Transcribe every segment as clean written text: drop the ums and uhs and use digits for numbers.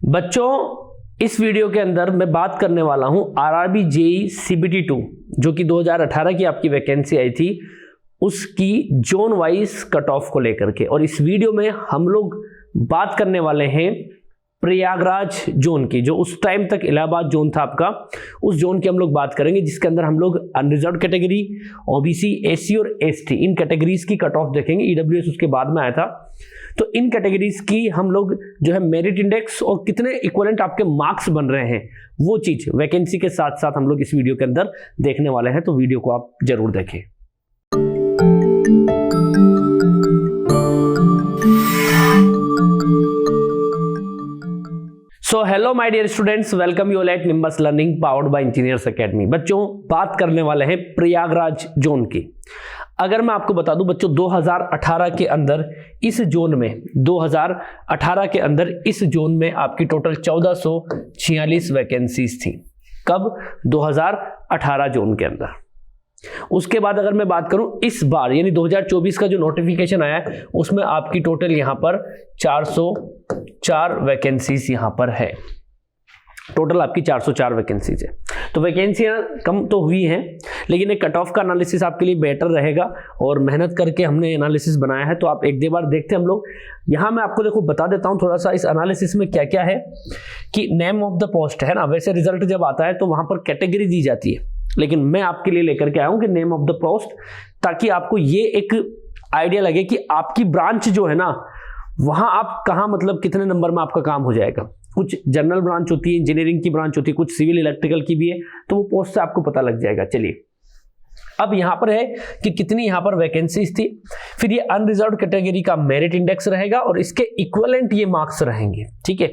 बच्चों, इस वीडियो के अंदर मैं बात करने वाला हूं आरआरबी जेईई सीबीटी 2 जो कि 2018 की आपकी वैकेंसी आई थी, उसकी जोन वाइज कट ऑफ को लेकर के। और इस वीडियो में हम लोग बात करने वाले हैं प्रयागराज जोन की, जो उस टाइम तक इलाहाबाद जोन था आपका, उस जोन की हम लोग बात करेंगे, जिसके अंदर हम लोग अनरिजर्व कैटेगरी, ओबीसी, एससी और एसटी इन कैटेगरीज की कट ऑफ देखेंगे। ईडब्ल्यूएस उसके बाद में आया था। तो इन कैटेगरीज की हम लोग जो है मेरिट इंडेक्स और कितने इक्विवेलेंट आपके मार्क्स बन रहे हैं, वो चीज वैकेंसी के साथ साथ हम लोग इस वीडियो के अंदर देखने वाले हैं। तो वीडियो को आप जरूर देखें। So hello my dear students, welcome you all at Nimbus learning powered by engineers academy. बच्चों, बात करने वाले हैं प्रयागराज जोन की। अगर मैं आपको बता दूं बच्चों, 2018 के अंदर इस जोन में 2018 के अंदर इस जोन में आपकी टोटल 1446 वैकेंसीज थी। कब? 2018 जोन के अंदर। उसके बाद अगर मैं बात करूं इस बार यानी 2024 का जो नोटिफिकेशन आया है, उसमें आपकी टोटल यहां पर 404 वैकेंसीज यहां पर है। टोटल आपकी 404 वैकेंसीज है। तो वैकेंसियां कम तो हुई हैं, लेकिन एक कट ऑफ का एनालिसिस आपके लिए बेटर रहेगा और मेहनत करके हमने एनालिसिस बनाया है। तो आप एक दो बार देखते हैं हम लोग। यहां मैं आपको देखो बता देता हूं थोड़ा सा इस एनालिसिस में क्या क्या है कि नेम ऑफ द पोस्ट है ना। वैसे रिजल्ट जब आता है तो वहां पर कैटेगरी दी जाती है, लेकिन मैं आपके लिए लेकर के आया हूं कि नेम ऑफ द पोस्ट, ताकि आपको ये एक आइडिया लगे कि आपकी ब्रांच जो है ना, वहां आप कहां मतलब कितने नंबर में आपका काम हो जाएगा। कुछ जनरल ब्रांच होती है, इंजीनियरिंग की ब्रांच होती है, कुछ सिविल इलेक्ट्रिकल की भी है, तो वो पोस्ट से आपको पता लग जाएगा। चलिए, अब यहां पर है कि कितनी यहां पर वैकेंसीज थी, फिर ये अनरिजर्व्ड कैटेगरी का मेरिट इंडेक्स रहेगा और इसके इक्विवेलेंट ये मार्क्स रहेंगे, ठीक है।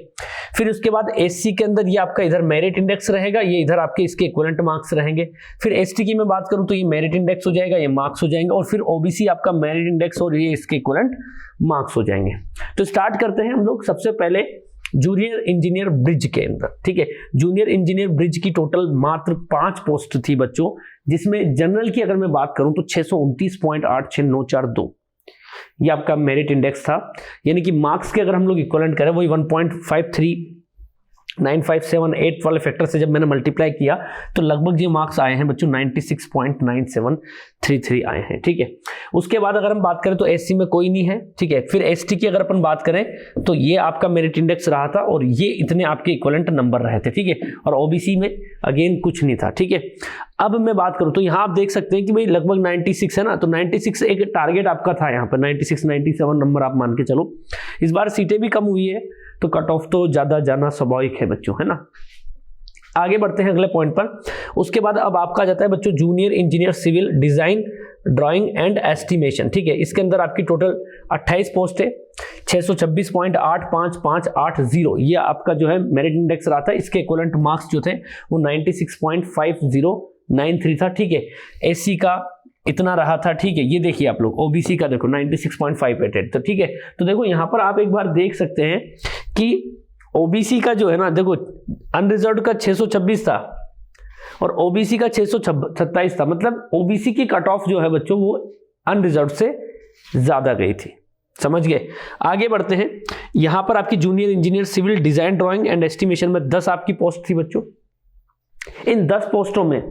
फिर उसके बाद एससी के अंदर ये आपका इधर मेरिट इंडेक्स रहेगा, ये इधर आपके इसके इक्विवेलेंट मार्क्स रहेंगे। फिर एसटी की मैं बात करूं तो ये मेरिट इंडेक्स हो जाएगा, ये मार्क्स हो जाएंगे। और फिर ओबीसी आपका मेरिट इंडेक्स और ये इसके इक्विवेलेंट मार्क्स हो जाएंगे। तो स्टार्ट करते हैं हम लोग सबसे पहले जूनियर इंजीनियर ब्रिज के अंदर, ठीक है। जूनियर इंजीनियर ब्रिज की टोटल मात्र 5 पोस्ट थी बच्चों, जिसमें जनरल की अगर मैं बात करूं तो 629.86942 ये आपका मेरिट इंडेक्स था। यानी कि मार्क्स के अगर हम लोग इक्विवेलेंट करें वही 1.53957 वाले फैक्टर से जब मैंने मल्टीप्लाई किया तो लगभग ये मार्क्स आए हैं बच्चों 96.9733 आए हैं, ठीक है। उसके बाद अगर हम बात करें तो एससी में कोई नहीं है, ठीक है। फिर एसटी की अगर अपन बात करें तो ये आपका मेरिट इंडेक्स रहा था और ये इतने आपके इक्विवेलेंट नंबर रहे थे, ठीक है। और ओबीसी में अगेन कुछ नहीं था, ठीक है। अब मैं बात करूं तो यहां आप देख सकते हैं कि भाई लगभग 96 है ना, तो 96 एक टारगेट आपका था यहां पर, 96-97 नंबर आप मान के चलो। इस बार सीटें भी कम हुई है तो कट ऑफ तो ज्यादा जाना स्वाभाविक है बच्चों, है ना। आगे बढ़ते हैं अगले पॉइंट पर। उसके बाद अब आपका जाता है बच्चों junior engineer civil design drawing and estimation, ठीक है। इसके अंदर आपकी टोटल 28 पोस्ट है, 626.85580 ये आपका जो है मेरिट इंडेक्स रहा था। इसके इक्विवेलेंट मार्क्स जो थे वो 96.5093 था, ठीक है। एससी का इतना रहा था, ठीक है। ये देखिए आप लोग ओबीसी का देखो 96.588, तो ठीक है। तो देखो यहां पर आप एक बार देख सकते हैं कि ओबीसी का जो है ना, देखो अनरिजर्व्ड का 626 था और ओबीसी का 627 था। मतलब ओबीसी की कट ऑफ जो है बच्चों वो अनरिजर्व्ड से ज्यादा गई थी, समझ गए। आगे बढ़ते हैं। यहां पर आपकी junior engineer civil design drawing and estimation में 10 आपकी पोस्ट थी बच्चों। इन 10 पोस्टों में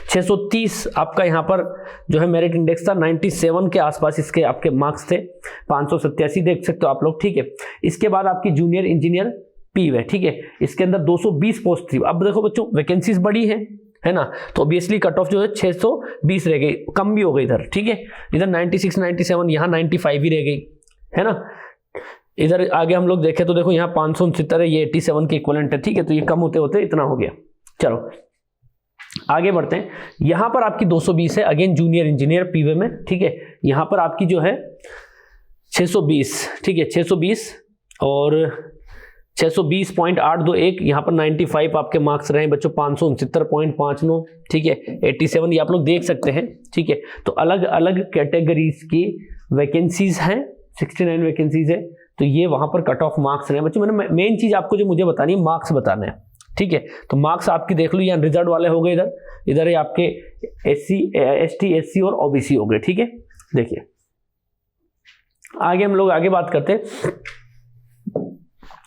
630 आपका यहां पर जो है मेरिट इंडेक्स था, 97 के आसपास इसके आपके मार्क्स थे, 587 देख सकते हो आप लोग, ठीक है। इसके बाद आपकी जूनियर इंजीनियर पीव है, ठीक है। इसके अंदर 220 पोस्ट थी। अब देखो बच्चों वैकेंसीज बड़ी है ना, तो ऑब्वियसली कट ऑफ जो है 620 रह गई, कम भी हो गई इधर, ठीक है। इधर 96-97, यहाँ 95 ही रह गई, है ना। इधर आगे हम लोग देखें तो देखो यहाँ 569 है, ये 87 के इक्विवेलेंट है, ठीक है। तो ये कम होते होते इतना हो गया। चलो आगे बढ़ते हैं। यहां पर आपकी 220 है, अगेन जूनियर इंजीनियर पीवे में, ठीक है। यहां पर आपकी जो है 620, ठीक है, 620 और 620.821, यहां पर 95 आपके मार्क्स रहे बच्चों, 569.59, ठीक है। 87 ये आप लोग देख सकते हैं, ठीक है। तो अलग अलग कैटेगरीज की वैकेंसीज हैं, 69 वैकेंसीज है। तो ये वहां पर कट ऑफ मार्क्स रहे बच्चों। मैंने मेन चीज आपको जो मुझे बतानी है, मार्क्स बताना है, ठीक है। तो मार्क्स आपकी देख लो, ये अनरिजर्व्ड वाले हो गए, इधर ये आपके एससी एसटी एससी और ओबीसी हो गए, ठीक है। देखिए आगे हम लोग आगे बात करते हैं।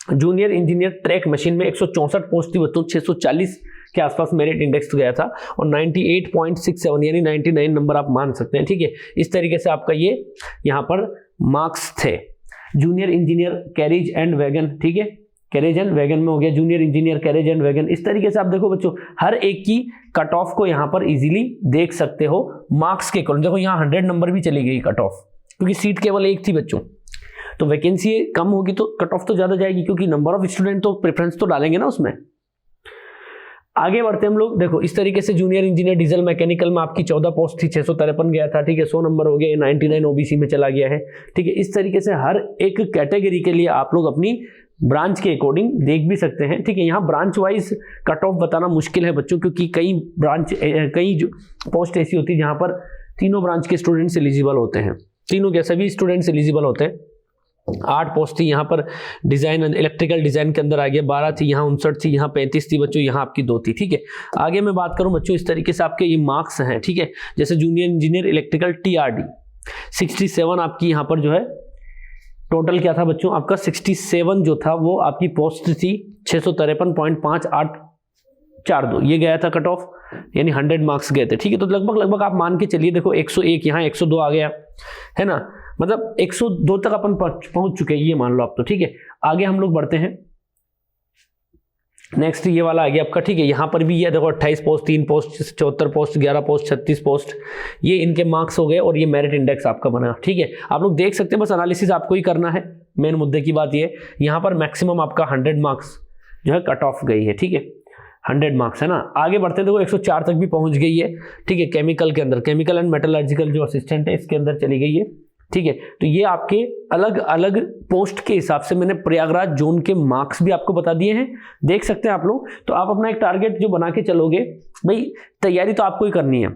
जूनियर इंजीनियर ट्रैक मशीन में 164 पोस्ट थी बच्चों, 640 के आसपास मेरिट इंडेक्स गया था और 98.67 यानी 99 नंबर आप मान सकते हैं, ठीक है। इस तरीके से आपका ये यहाँ पर मार्क्स थे। Junior engineer carriage and wagon, ठीक है, कैरेज एंड वैगन में हो गया, junior engineer carriage and wagon. इस तरीके से आप देखो बच्चों हर एक की कट ऑफ को यहाँ पर इजीली देख सकते हो मार्क्स के अकॉर्डिंग। देखो यहाँ 100 नंबर भी चली गई कट ऑफ, क्योंकि सीट केवल एक थी बच्चों, तो वैकेंसी कम होगी तो कट ऑफ तो ज्यादा जाएगी, क्योंकि नंबर ऑफ स्टूडेंट तो प्रेफरेंस तो डालेंगे ना उसमें। आगे बढ़ते हम लोग, देखो इस तरीके से जूनियर इंजीनियर डीजल मैकेनिकल में आपकी 14 पोस्ट थी, 653 गया था, ठीक है, 100 नंबर हो गया, 99 ओबीसी में चला गया है, ठीक है। इस तरीके से हर एक कैटेगरी के लिए आप लोग अपनी ब्रांच के अकॉर्डिंग देख भी सकते हैं, ठीक है। यहाँ ब्रांच वाइज कट ऑफ बताना मुश्किल है बच्चों, क्योंकि कई पोस्ट ऐसी होती है जहाँ पर तीनों ब्रांच के स्टूडेंट्स एलिजिबल होते हैं, तीनों के सभी स्टूडेंट्स एलिजिबल होते हैं। 8 पोस्ट थी यहाँ पर डिजाइन इलेक्ट्रिकल डिजाइन के अंदर आ गया, 12 थी, यहाँ 59 थी, यहाँ 35 थी बच्चों, यहाँ आपकी 2 थी, ठीक है। आगे मैं बात करूँ बच्चों, इस तरीके से आपके ये मार्क्स हैं, ठीक है। जैसे जूनियर इंजीनियर इलेक्ट्रिकल TRD 67 आपकी यहाँ पर जो है टोटल क्या था बच्चों आपका 67 जो था वो आपकी पोस्ट थी, 653.5842 ये गया था कट ऑफ, यानी 100 मार्क्स गए थे, ठीक है। तो लगभग आप मान के चलिए, देखो 101 यहाँ 102 आ गया है ना, मतलब 102 तक अपन पहुंच चुके हैं, ये मान लो आप तो, ठीक है। आगे हम लोग बढ़ते हैं, नेक्स्ट ये वाला आ गया आपका, ठीक है। यहाँ पर भी ये देखो 28 post, 3 post, 74 post, 11 post, 36 post, ये इनके मार्क्स हो गए और ये मेरिट इंडेक्स आपका बना, ठीक है। आप लोग देख सकते हैं, बस एनालिसिस आपको ही करना है। मेन मुद्दे की बात ये, यहाँ पर मैक्सिमम आपका 100 मार्क्स जो है कट ऑफ गई है, ठीक है, 100 मार्क्स है ना। आगे बढ़ते देखो 104 तक भी पहुंच गई है, ठीक है। केमिकल के अंदर, केमिकल एंड मेटलर्जिकल जो असिस्टेंट है इसके अंदर चली गई है, ठीक है। तो ये आपके अलग अलग पोस्ट के हिसाब से मैंने प्रयागराज जोन के मार्क्स भी आपको बता दिए हैं, देख सकते हैं आप लोग। तो आप अपना एक टारगेट जो बना के चलोगे भाई, तैयारी तो आपको ही करनी है।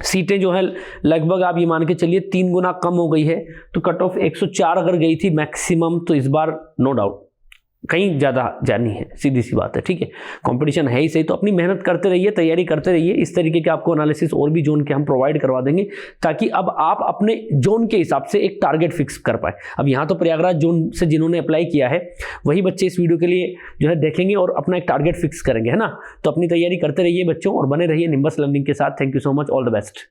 सीटें जो है लगभग आप ये मान के चलिए 3 गुना कम हो गई है, तो कट ऑफ 104 अगर गई थी मैक्सिमम, तो इस बार नो डाउट कहीं ज़्यादा जानी है, सीधी सी बात है, ठीक है। कंपटीशन है ही सही, तो अपनी मेहनत करते रहिए, तैयारी करते रहिए। इस तरीके के आपको एनालिसिस और भी जोन के हम प्रोवाइड करवा देंगे, ताकि अब आप अपने जोन के हिसाब से एक टारगेट फिक्स कर पाए। अब यहाँ तो प्रयागराज जोन से जिन्होंने अप्लाई किया है वही बच्चे इस वीडियो के लिए जो है देखेंगे और अपना एक टारगेट फिक्स करेंगे, है ना। तो अपनी तैयारी करते रहिए बच्चों और बने रहिए निम्बस लर्निंग के साथ। Thank you so much, all the best.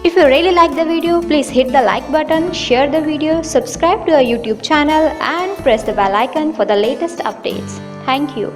If you really like the video, please hit the like button, share the video, subscribe to our YouTube channel and press the bell icon for the latest updates. Thank you.